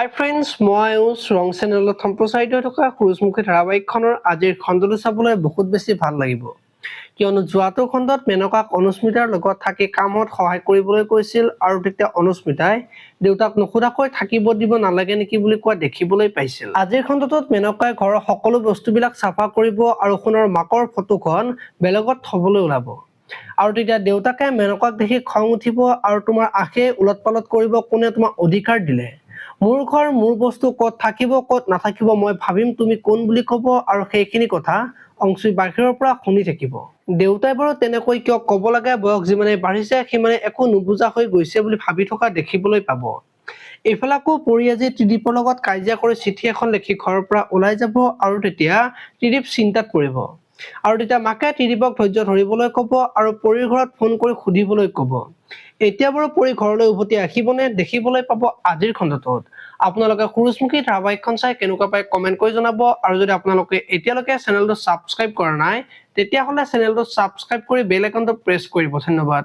Hi friends, মই ৰং চেনেলত সম্প্ৰচাৰিত থকা সূৰুজমুখী ধাৰাবাহিকখনৰ আজিৰ খণ্ডটো চাবলৈ বহুত বেছি ভাল লাগিব কিয়নো যোৱাটো খণ্ডত মেনকাক অনুস্মিতাৰ লগত থাকি কামত সহায় কৰিবলৈ কৈছিল আৰু তেতিয়া অনুস্মিতাই দেউতাক নখুদাকৈ থাকিব দিব নালাগে নেকি বুলি কোৱা দেখিবলৈ পাইছিল। আজিৰ খণ্ডটোত মেনকাই ঘৰৰ সকলো বস্তুবিলাক চাফা কৰিব আৰু সোণৰ মাকৰ ফটোখন বেলেগত থবলৈ ওলাব আৰু তেতিয়া দেউতাকে মেনকাক দেখি খং উঠিব আৰু তোমাৰ আখে উলটপালট কৰিব কোনে তোমাক অধিকাৰ দিলে মোৰ ঘৰ মোৰ বস্তু কত থাকিব কত নাথাকিব মই ভাবিম তুমি কোন বুলি কব আৰু সেইখিনি কথা অংশী বাহিৰৰ পৰা শুনি থাকিব। দেউতাই বাৰু তেনেকৈ কিয় কব লাগে বয়স যিমানে বাঢ়িছে সিমানে একো নুবুজা হৈ গৈছে বুলি ভাবি থকা দেখিবলৈ পাব। এইফালাকো পৰি আজি ত্ৰিদীপৰ লগত কাজিয়া কৰি চিঠি এখন লিখি ঘৰৰ পৰা ওলাই যাব আৰু তেতিয়া ত্ৰিদীপ চিন্তাত পৰিব আৰু তেতিয়া মাকে ত্ৰিদীপক ধৈৰ্য ধৰিবলৈ কব আৰু পৰিৰ ঘৰত ফোন কৰি সুধিবলৈ কব। এতিয়া বাৰু পৰি ঘৰলৈ উভতি আহিবনে দেখিবলৈ পাব আজিৰ খণ্ডটোত। আপোনালোকে সূৰুজমুখী ধাৰাবাহিকখন চাই কেনেকুৱা পায় কমেন্ট কৰি জনাব আৰু যদি আপোনালোকে এতিয়ালৈকে চেনেলটো সাবস্ক্ৰাইব কৰা নাই তেতিয়াহলে চেনেলটো সাবস্ক্ৰাইব কৰি বেল আইকনটো প্ৰেছ কৰিব। ধন্যবাদ।